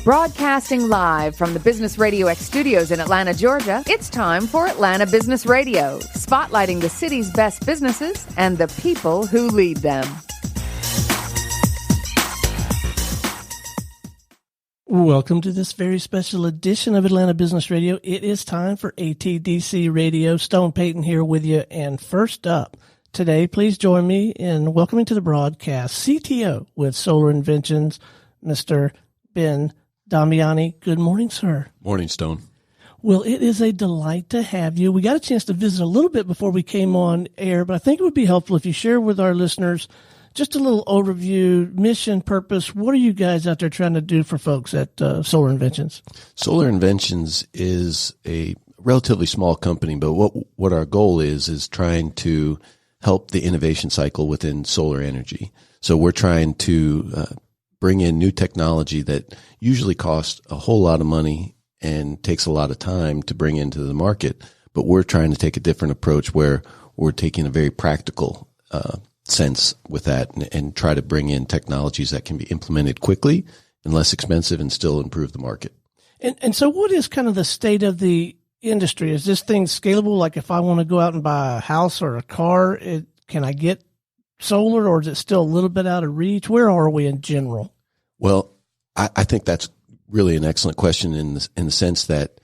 Broadcasting live from the Business Radio X studios in Atlanta, Georgia, it's time for Atlanta Business Radio, spotlighting the city's best businesses and the people who lead them. Welcome to this very special edition of Atlanta Business Radio. It is time for ATDC Radio. Stone Payton here with you. And first up today, please join me in welcoming to the broadcast CTO with Solar Inventions, Mr. Ben Damiani. Good morning, sir. Morning, Stone. Well, it is a delight to have you. We got a chance to visit a little bit before we came on air, but I think it would be helpful if you share with our listeners just a little overview, mission, purpose. What are you guys out there trying to do for folks at Solar Inventions? Solar Inventions is a relatively small company, but what our goal is trying to help the innovation cycle within solar energy. So we're trying to bring in new technology that usually costs a whole lot of money and takes a lot of time to bring into the market. But we're trying to take a different approach where we're taking a very practical sense with that and try to bring in technologies that can be implemented quickly and less expensive and still improve the market. And so what is kind of the state of the industry? Is this thing scalable? Like if I want to go out and buy a house or a car, can I get solar, or is it still a little bit out of reach? Where are we in general? Well, I think that's really an excellent question in the sense that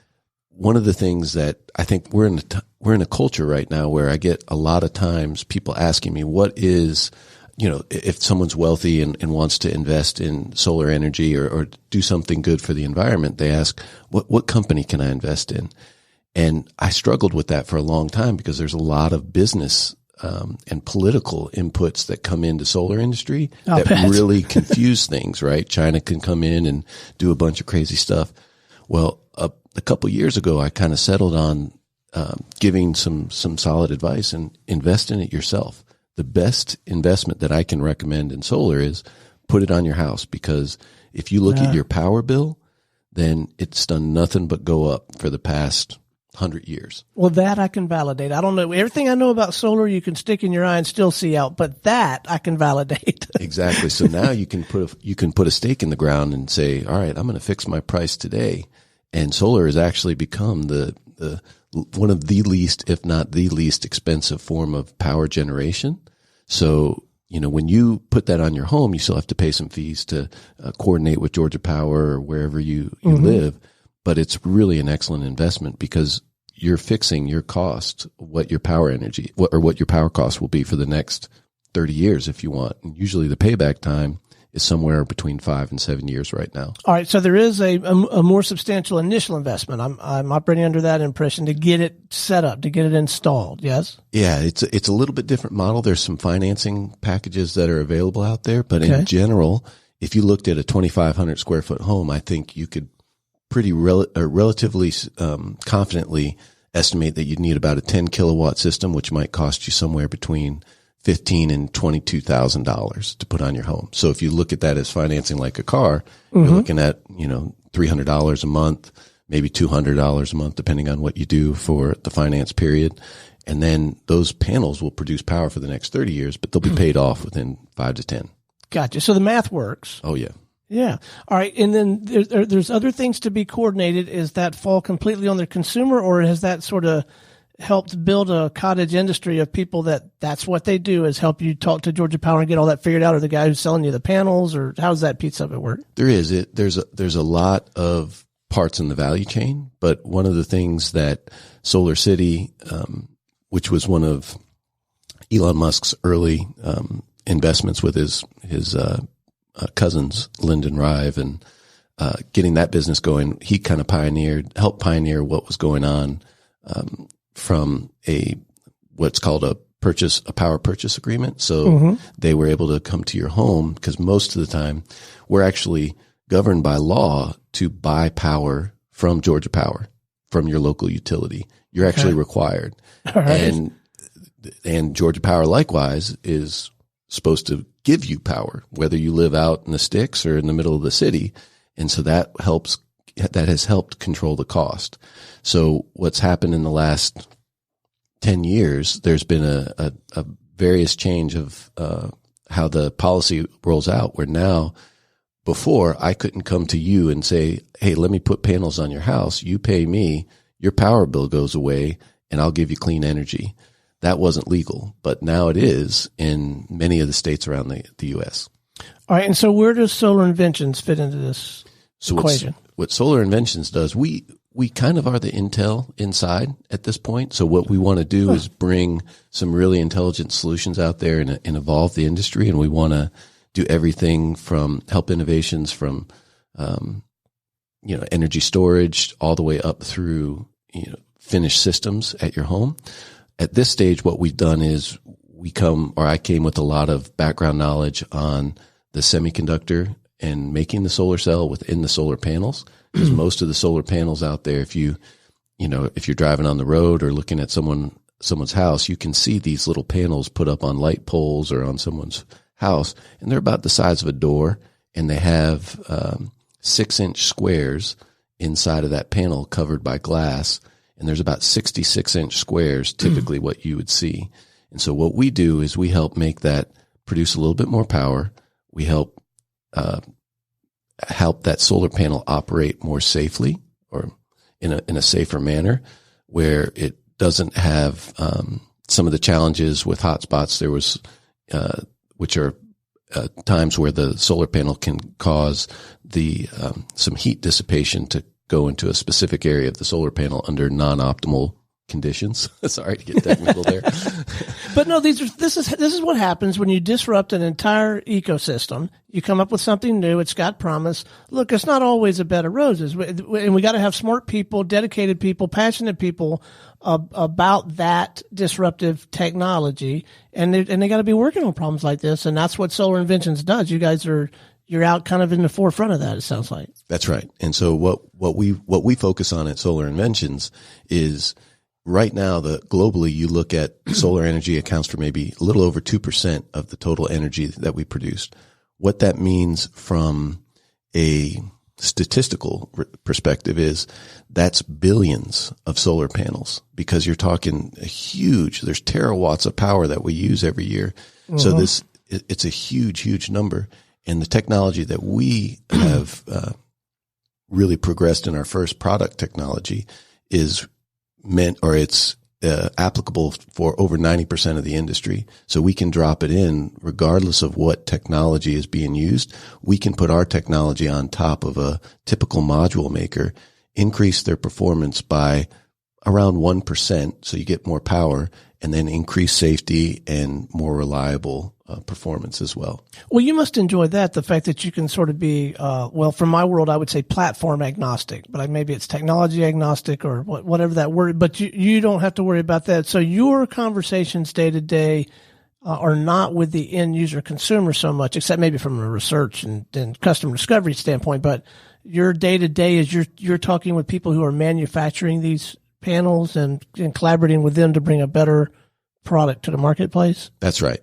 one of the things that I think we're in a culture right now where I get a lot of times people asking me what is, if someone's wealthy and wants to invest in solar energy or do something good for the environment, they ask, what company can I invest in? And I struggled with that for a long time because there's a lot of business and political inputs that come into solar industry that really confuse things, right? China can come in and do a bunch of crazy stuff. Well, a couple years ago, I kind of settled on giving some solid advice and invest in it yourself. The best investment that I can recommend in solar is put it on your house, because if you look at your power bill, then it's done nothing but go up for the past 100 years. Well, that I can validate. I don't know. Everything I know about solar, you can stick in your eye and still see out, but that I can validate. Exactly. So now you can put a stake in the ground and say, all right, I'm going to fix my price today. And solar has actually become the one of the least, if not the least expensive form of power generation. So, when you put that on your home, you still have to pay some fees to coordinate with Georgia Power or wherever you live. But it's really an excellent investment because you're fixing your cost, what your power cost will be for the next 30 years if you want. And usually the payback time is somewhere between 5 and 7 years right now. All right. So there is a more substantial initial investment. I'm operating under that impression to get it set up, to get it installed. Yes. Yeah. It's a little bit different model. There's some financing packages that are available out there, but in general, if you looked at a 2,500 square foot home, I think you could relatively confidently estimate that you'd need about a 10 kilowatt system, which might cost you somewhere between $15,000 and $22,000 to put on your home. So if you look at that as financing like a car, you're looking at, $300 a month, maybe $200 a month, depending on what you do for the finance period. And then those panels will produce power for the next 30 years, but they'll be paid off within 5 to 10. Gotcha. So the math works. Oh, yeah. Yeah. All right. And then there's other things to be coordinated. Is that fall completely on the consumer, or has that sort of helped build a cottage industry of people that's what they do, is help you talk to Georgia Power and get all that figured out, or the guy who's selling you the panels, or how does that piece of it work? There's a lot of parts in the value chain, but one of the things that Solar City, which was one of Elon Musk's early investments with his cousins, Lyndon Rive, and getting that business going, he kind of helped pioneer what was going on from what's called a power purchase agreement. So they were able to come to your home, because most of the time we're actually governed by law to buy power from Georgia Power, from your local utility. You're actually required. All right. And Georgia Power likewise is supposed to give you power, whether you live out in the sticks or in the middle of the city. And so that has helped control the cost. So what's happened in the last 10 years, there's been a various change of how the policy rolls out, where now before, I couldn't come to you and say, hey, let me put panels on your house. You pay me, your power bill goes away, and I'll give you clean energy. That wasn't legal, but now it is in many of the states around the U.S. All right, and so where does Solar Inventions fit into this equation? What Solar Inventions does, we kind of are the Intel inside at this point. So what we want to do is bring some really intelligent solutions out there and evolve the industry. And we want to do everything from help innovations from, energy storage all the way up through, finished systems at your home. At this stage, what we've done is I came with a lot of background knowledge on the semiconductor and making the solar cell within the solar panels. Because most of the solar panels out there, if you're driving on the road or looking at someone's house, you can see these little panels put up on light poles or on someone's house, and they're about the size of a door, and they have 6-inch squares inside of that panel covered by glass, and there's about 66-inch squares, typically what you would see. And so what we do is we help make that produce a little bit more power. We help that solar panel operate more safely or in a safer manner, where it doesn't have some of the challenges with hotspots. There was which are times where the solar panel can cause some heat dissipation to go into a specific area of the solar panel under non-optimal conditions. Sorry to get technical there. But no, this is what happens when you disrupt an entire ecosystem. You come up with something new. It's got promise. Look, it's not always a bed of roses, and we got to have smart people, dedicated people, passionate people about that disruptive technology, and they got to be working on problems like this. And that's what Solar Inventions does. You guys you're out kind of in the forefront of that, it sounds like. That's right. And so what we focus on at Solar Inventions is, right now, globally, you look at solar energy accounts for maybe a little over 2% of the total energy that we produce. What that means from a statistical perspective is that's billions of solar panels, because you're talking there's terawatts of power that we use every year. Mm-hmm. So it's a huge, huge number. And the technology that we have really progressed in our first product technology is it's applicable for over 90% of the industry. So we can drop it in regardless of what technology is being used. We can put our technology on top of a typical module maker, increase their performance by around 1%. So you get more power, and then increase safety and more reliable performance as well. Well, you must enjoy that, the fact that you can sort of be, from my world, I would say platform agnostic, but maybe it's technology agnostic or whatever that word, but you don't have to worry about that. So your conversations day to day are not with the end user consumer so much, except maybe from a research and customer discovery standpoint, but your day to day is you're talking with people who are manufacturing these panels and collaborating with them to bring a better product to the marketplace? That's right.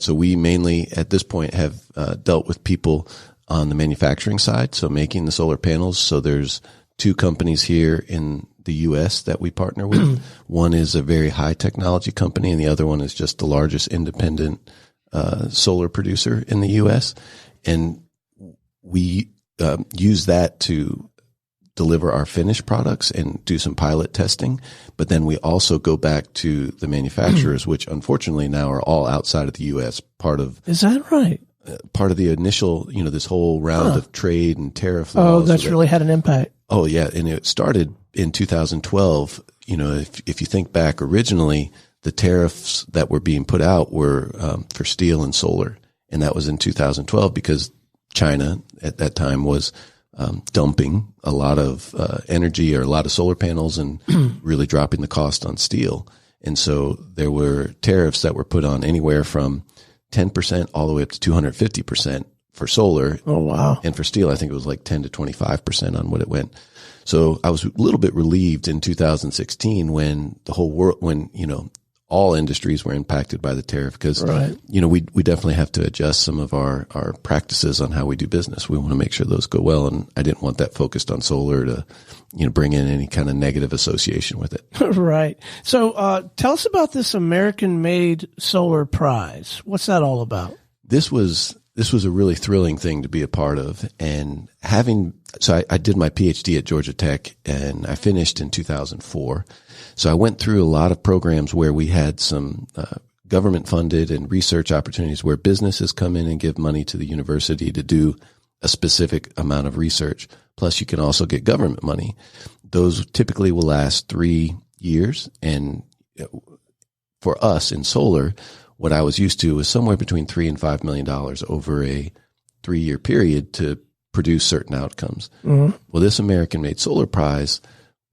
So we mainly at this point have dealt with people on the manufacturing side, so making the solar panels. So there's 2 companies here in the U.S. that we partner with. One is a very high technology company, and the other one is just the largest independent solar producer in the U.S. And we use that to deliver our finished products and do some pilot testing. But then we also go back to the manufacturers, which unfortunately now are all outside of the U.S. Is that right? Part of the initial, this whole round of trade and tariff laws. Oh, that's really had an impact. Oh, yeah. And it started in 2012. If you think back, originally the tariffs that were being put out were for steel and solar. And that was in 2012 because China at that time was dumping a lot of energy or a lot of solar panels and really dropping the cost on steel. And so there were tariffs that were put on anywhere from 10% all the way up to 250% for solar. Oh, wow. And for steel, I think it was like 10 to 25% on what it went. So I was a little bit relieved in 2016 when the whole world, all industries were impacted by the tariff, because, right. We definitely have to adjust some of our practices on how we do business. We want to make sure those go well. And I didn't want that focused on solar to, bring in any kind of negative association with it. Right. So, tell us about this American made solar prize. What's that all about? This was this was a really thrilling thing to be a part of. And I did my PhD at Georgia Tech, and I finished in 2004. So I went through a lot of programs where we had some government funded and research opportunities where businesses come in and give money to the university to do a specific amount of research. Plus, you can also get government money. Those typically will last 3 years. And for us in solar, what I was used to was somewhere between $3 and $5 million over a 3-year period to produce certain outcomes. Mm-hmm. Well, this American-made Solar Prize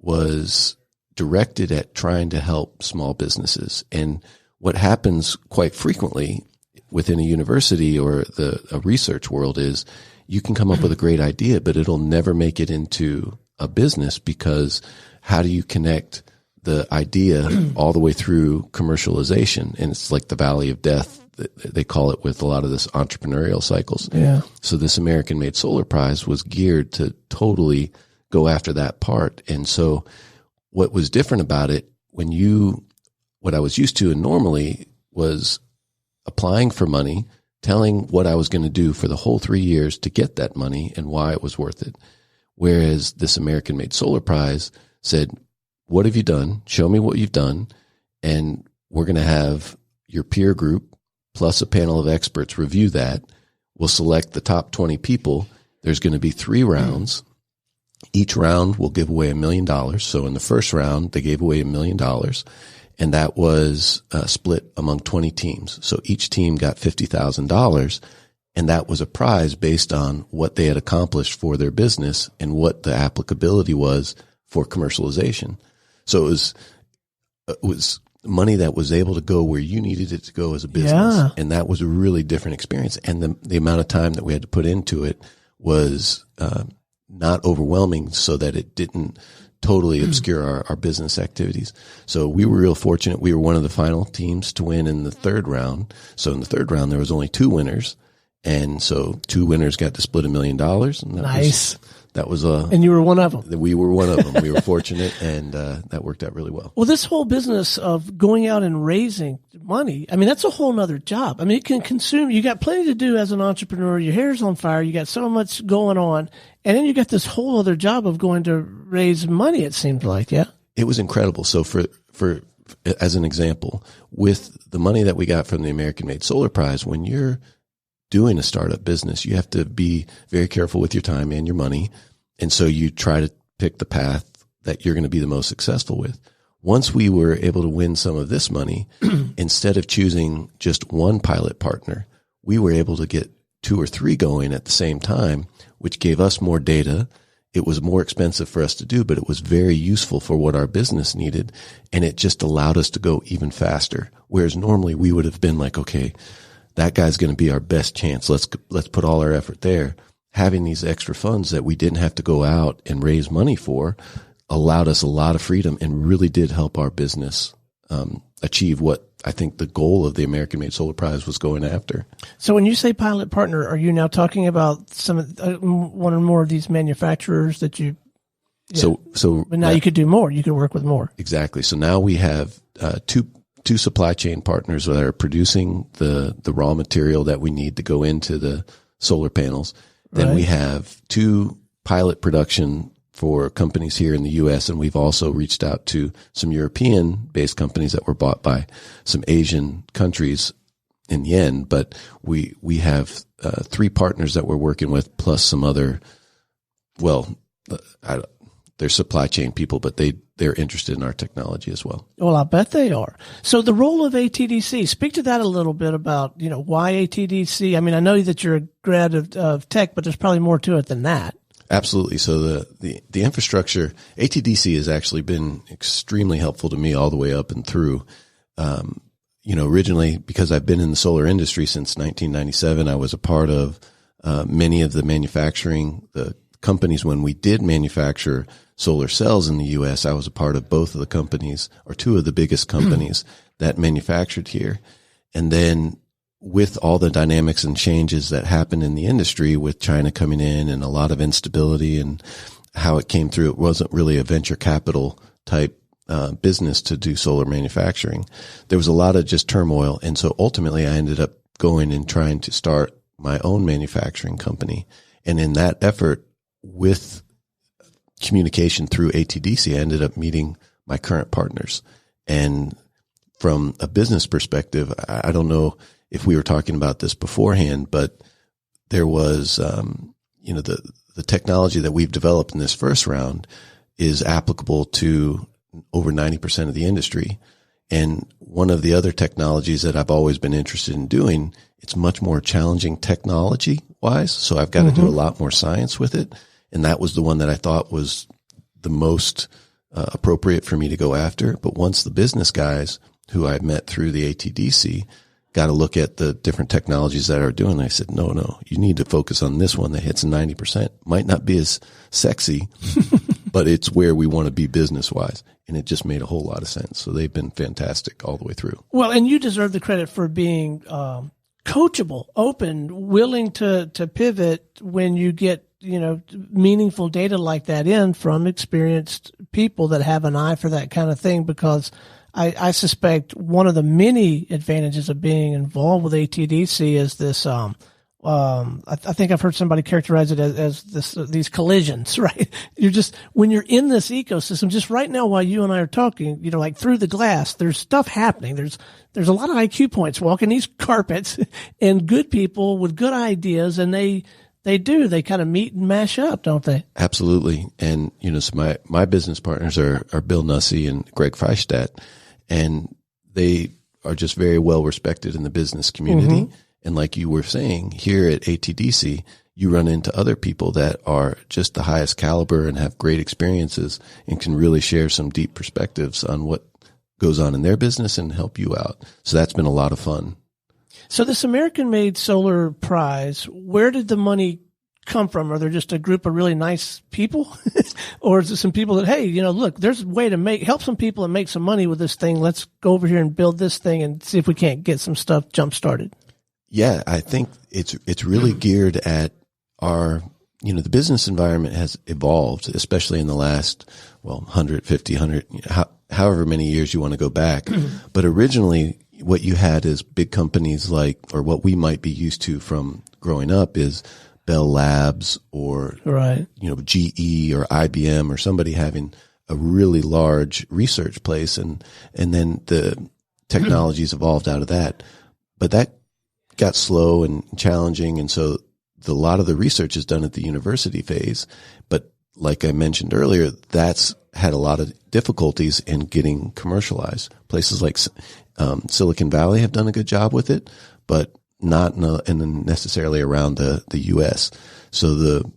was directed at trying to help small businesses. And what happens quite frequently within a university or a research world is you can come up with a great idea, but it'll never make it into a business, because how do you connect the idea all the way through commercialization? And it's like the valley of death, they call it, with a lot of this entrepreneurial cycles. Yeah. So this American-made Solar Prize was geared to totally go after that part. And so what was different about it, what I was used to and normally was applying for money, telling what I was going to do for the whole 3 years to get that money and why it was worth it. Whereas this American-made Solar Prize said, what have you done? Show me what you've done. And we're going to have your peer group plus a panel of experts review that. We'll select the top 20 people. There's going to be 3 rounds. Each round will give away $1 million. So in the first round, they gave away $1 million. And that was split among 20 teams. So each team got $50,000. And that was a prize based on what they had accomplished for their business and what the applicability was for commercialization. So it was money that was able to go where you needed it to go as a business. Yeah. And that was a really different experience. And the amount of time that we had to put into it was not overwhelming, so that it didn't totally obscure our business activities. So we were real fortunate. We were one of the final teams to win in the third round. So in the third round, there was only 2 winners. And so 2 winners got to split $1 million. And nice. That was and you were one of them. We were one of them. We were fortunate, and that worked out really well. Well, this whole business of going out and raising money, I mean, that's a whole nother job. I mean, it can consume. You got plenty to do as an entrepreneur. Your hair's on fire. You got so much going on, and then you got this whole other job of going to raise money. It seemed like, yeah. It was incredible. So for as an example, with the money that we got from the American-made Solar Prize, when you're doing a startup business, you have to be very careful with your time and your money. And so you try to pick the path that you're going to be the most successful with. Once we were able to win some of this money, instead of choosing just one pilot partner, we were able to get 2 or 3 going at the same time, which gave us more data. It was more expensive for us to do, but it was very useful for what our business needed. And it just allowed us to go even faster. Whereas normally we would have been like, okay, that guy's going to be our best chance. Let's put all our effort there. Having these extra funds that we didn't have to go out and raise money for allowed us a lot of freedom and really did help our business achieve what I think the goal of the American-made Solar Prize was going after. So when you say pilot partner, are you now talking about one or more of these manufacturers that you? Yeah. So but now you could do more. You could work with more. Exactly. So now we have two supply chain partners that are producing the raw material that we need to go into the solar panels. Then we have 2 pilot production for companies here in the U.S., and we've also reached out to some European-based companies that were bought by some Asian countries in the end. But we have 3 partners that we're working with, plus some other, they're supply chain people, but they're interested in our technology as well. Well, I bet they are. So the role of ATDC, speak to that a little bit about, why ATDC? I mean, I know that you're a grad of tech, but there's probably more to it than that. Absolutely. So the infrastructure, ATDC has actually been extremely helpful to me all the way up and through. Originally, because I've been in the solar industry since 1997, I was a part of many of the manufacturing, the companies when we did manufacture solar cells in the U.S. I was a part of both of the companies, or 2 of the biggest companies that manufactured here. And then with all the dynamics and changes that happened in the industry with China coming in and a lot of instability and how it came through, it wasn't really a venture capital type business to do solar manufacturing. There was a lot of just turmoil. And so ultimately I ended up going and trying to start my own manufacturing company. And in that effort, with communication through ATDC, I ended up meeting my current partners. And from a business perspective, I don't know if we were talking about this beforehand, but there was, the technology that we've developed in this first round is applicable to over 90% of the industry. And one of the other technologies that I've always been interested in doing, it's much more challenging technology wise. So I've got to do a lot more science with it. And that was the one that I thought was the most appropriate for me to go after. But once the business guys who I met through the ATDC got to look at the different technologies that are doing, I said, no, you need to focus on this one that hits 90%. Might not be as sexy, but it's where we want to be business wise. And it just made a whole lot of sense. So they've been fantastic all the way through. Well, and you deserve the credit for being coachable, open, willing to pivot when you get, meaningful data like that in from experienced people that have an eye for that kind of thing, because I suspect one of the many advantages of being involved with ATDC is this, I think I've heard somebody characterize it as these collisions, right? When you're in this ecosystem, just right now while you and I are talking, like through the glass, there's stuff happening. There's a lot of IQ points walking these carpets and good people with good ideas, and they kind of meet and mash up, don't they? Absolutely. And, so my business partners are Bill Nussey and Greg Freistadt, and they are just very well respected in the business community. And like you were saying, here at ATDC, you run into other people that are just the highest caliber and have great experiences and can really share some deep perspectives on what goes on in their business and help you out. So that's been a lot of fun. So this American-made solar prize, where did the money come from? Are there just a group of really nice people? Or is it some people that, hey, look, there's a way to help some people and make some money with this thing. Let's go over here and build this thing and see if we can't get some stuff jump-started. Yeah, I think it's really geared at our, the business environment has evolved, especially in the last, 150, however many years you want to go back. But originally what you had is big companies or what we might be used to from growing up is Bell Labs or, right. GE or IBM or somebody having a really large research place. And then the technologies evolved out of that. But that got slow and challenging. And so a lot of the research is done at the university phase. But like I mentioned earlier, that's had a lot of difficulties in getting commercialized. Places like Silicon Valley have done a good job with it, but not necessarily around the U.S. So the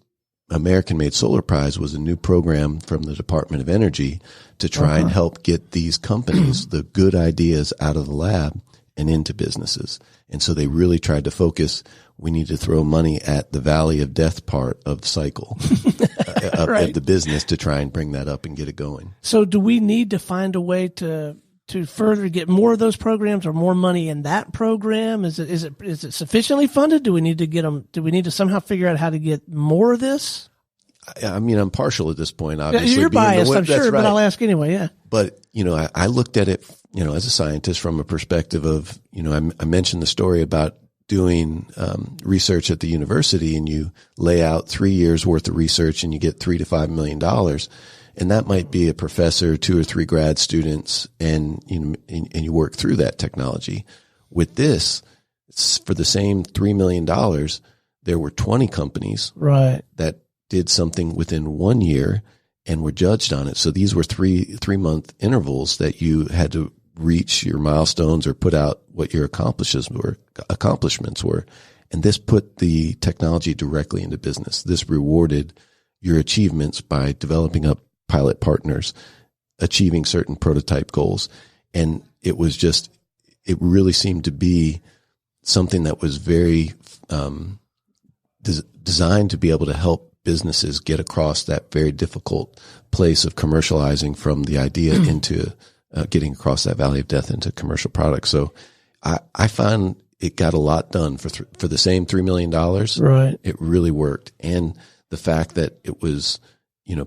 American-Made Solar Prize was a new program from the Department of Energy to try and help get these companies, the good ideas out of the lab and into businesses. And so they really tried to focus, we need to throw money at the valley of death part of the cycle of the business to try and bring that up and get it going. So do we need to find a way to further get more of those programs or more money in that program? Is it sufficiently funded? Do we need to get them? Do we need to somehow figure out how to get more of this? I mean, I'm partial at this point, obviously. You're biased, I'm sure, but I'll ask anyway, yeah. But, I looked at it, as a scientist from a perspective of, I mentioned the story about doing research at the university, and you lay out 3 years worth of research and you get $3 to $5 million. And that might be a professor, 2 or 3 grad students, and you work through that technology. With this, for the same $3 million, there were 20 companies that did something within 1 year and were judged on it. So these were three-month intervals that you had to reach your milestones or put out what your accomplishments were. And this put the technology directly into business. This rewarded your achievements by developing up pilot partners, achieving certain prototype goals. And it really seemed to be something that was very designed to be able to help businesses get across that very difficult place of commercializing from the idea into getting across that valley of death into commercial products. So I found it got a lot done for the same $3 million. Right. It really worked. And the fact that it was,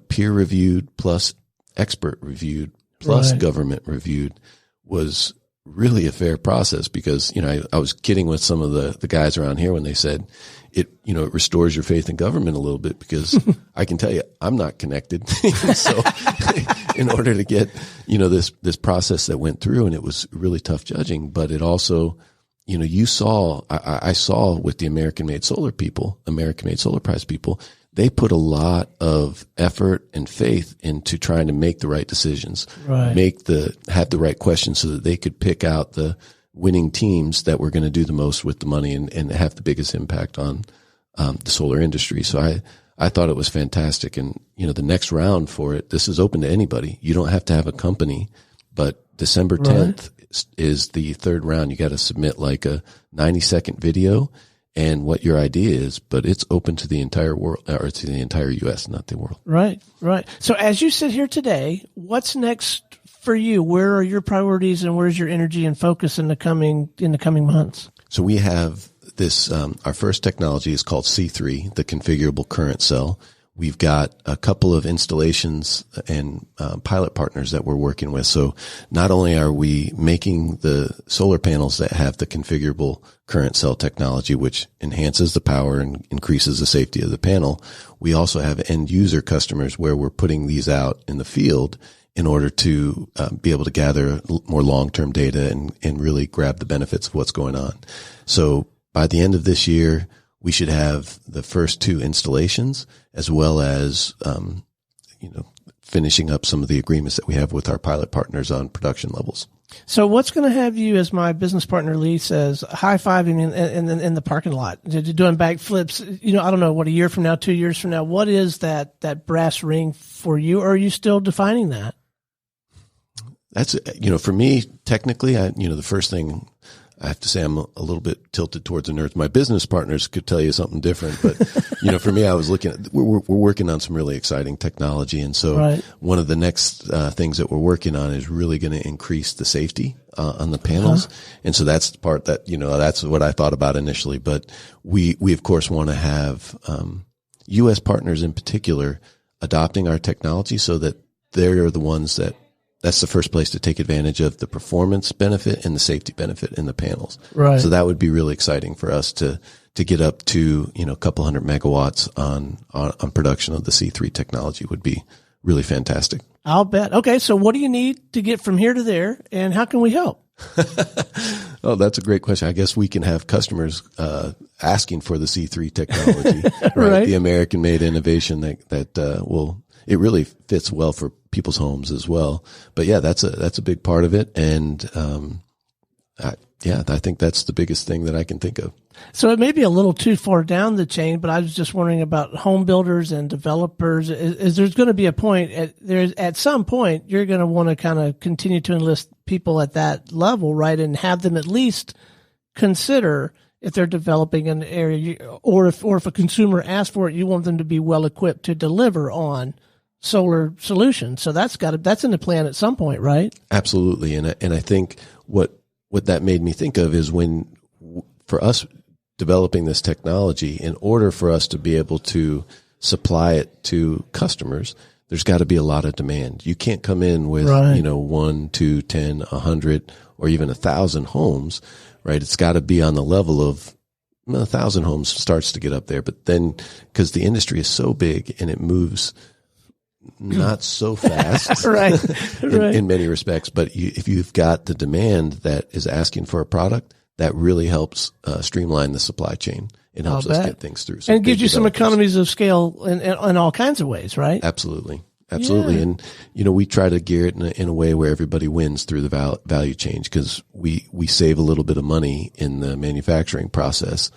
peer reviewed plus expert reviewed plus government reviewed was really a fair process because, I was kidding with some of the guys around here when they said it restores your faith in government a little bit because I can tell you I'm not connected. So in order to get, this process that went through, and it was really tough judging, but it also, I saw with the American-made solar prize people, they put a lot of effort and faith into trying to make the right decisions, right. have the right questions so that they could pick out the winning teams that were going to do the most with the money and have the biggest impact on the solar industry. So I thought it was fantastic. And, the next round for it, this is open to anybody. You don't have to have a company, but December 10th is the third round. You got to submit like a 90-second video and what your idea is, but it's open to the entire world, or to the entire U.S., not the world. Right. So as you sit here today, what's next for you? Where are your priorities and where's your energy and focus in the coming months? So we have this, our first technology is called C3, the configurable current cell. We've got a couple of installations and pilot partners that we're working with. So not only are we making the solar panels that have the configurable current cell technology, which enhances the power and increases the safety of the panel, we also have end user customers where we're putting these out in the field in order to be able to gather more long-term data and really grab the benefits of what's going on. So by the end of this year, we should have the first two installations as well as, finishing up some of the agreements that we have with our pilot partners on production levels. So what's going to have you, as my business partner Lee says, high-fiving in the parking lot, doing backflips, I don't know, what, a year from now, 2 years from now, what is that brass ring for you? Or are you still defining that? That's, for me, technically, the first thing I have to say, I'm a little bit tilted towards the nerds. My business partners could tell you something different, but for me, I was looking at, we're working on some really exciting technology. And so one of the next things that we're working on is really going to increase the safety on the panels. And so that's the part that, that's what I thought about initially, but we of course want to have U.S. partners in particular adopting our technology so that they're the ones that's the first place to take advantage of the performance benefit and the safety benefit in the panels. Right. So that would be really exciting for us to get up to, a couple hundred megawatts on production of the C3 technology would be really fantastic. I'll bet. Okay. So what do you need to get from here to there, and how can we help? Oh, that's a great question. I guess we can have customers asking for the C3 technology, right? The American-made innovation that will. It really fits well for people's homes as well. But yeah, that's a big part of it. And, I think that's the biggest thing that I can think of. So it may be a little too far down the chain, but I was just wondering about home builders and developers. Is there's going to be a point at some point you're going to want to kind of continue to enlist people at that level, right? And have them at least consider if they're developing an area, or if a consumer asks for it, you want them to be well equipped to deliver on solar solutions. So that's in the plan at some point, right? Absolutely. And I think what that made me think of is when, for us developing this technology, in order for us to be able to supply it to customers, there's got to be a lot of demand. You can't come in with, 1, 2, 10, 100, or even 1,000 homes, right? It's got to be on the level of 1,000 homes starts to get up there. But then, because the industry is so big and it moves not so fast, in many respects. But if you've got the demand that is asking for a product, that really helps streamline the supply chain. It helps us get things through. So and it gives you some economies of scale in all kinds of ways, right? Absolutely. Yeah. And, we try to gear it in a way where everybody wins through the value chain, because we save a little bit of money in the manufacturing process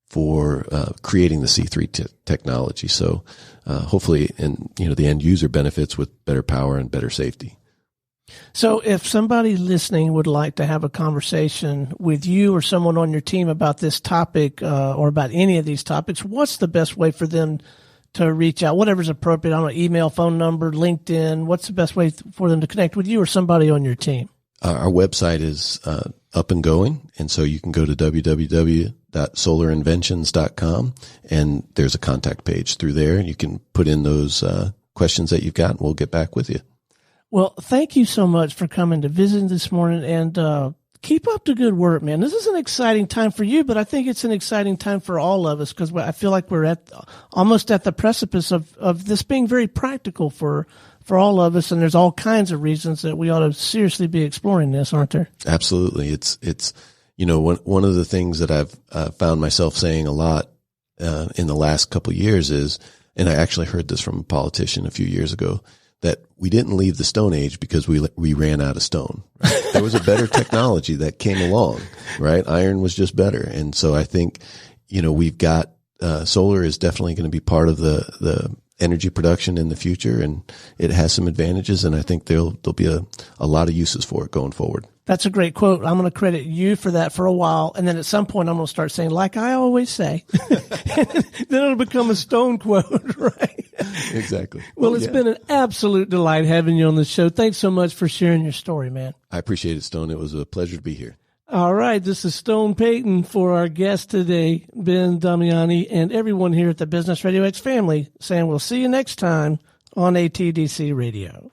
for creating the C3 technology. So hopefully, the end user benefits with better power and better safety. So if somebody listening would like to have a conversation with you or someone on your team about this topic or about any of these topics, what's the best way for them to reach out? Whatever's appropriate. I don't know, email, phone number, LinkedIn. What's the best way for them to connect with you or somebody on your team? Our website is up and going, and so you can go to www.solarinventions.com, and there's a contact page through there, and you can put in those questions that you've got, and we'll get back with you. Well, thank you so much for coming to visit this morning, and keep up the good work, man. This is an exciting time for you, but I think it's an exciting time for all of us because I feel like we're almost at the precipice of this being very practical for all of us. And there's all kinds of reasons that we ought to seriously be exploring this, aren't there? Absolutely. It's one of the things that I've found myself saying a lot in the last couple of years is, and I actually heard this from a politician a few years ago, that we didn't leave the Stone Age because we ran out of stone. Right? There was a better technology that came along, right? Iron was just better. And so I think, we've got, solar is definitely going to be part of the energy production in the future, and it has some advantages. And I think there'll be a lot of uses for it going forward. That's a great quote. I'm going to credit you for that for a while. And then at some point I'm going to start saying, like I always say, then it'll become a Stone quote, right? Exactly. Well, it's been an absolute delight having you on the show. Thanks so much for sharing your story, man. I appreciate it, Stone. It was a pleasure to be here. All right. This is Stone Payton for our guest today, Ben Damiani, and everyone here at the Business Radio X family saying we'll see you next time on ATDC Radio.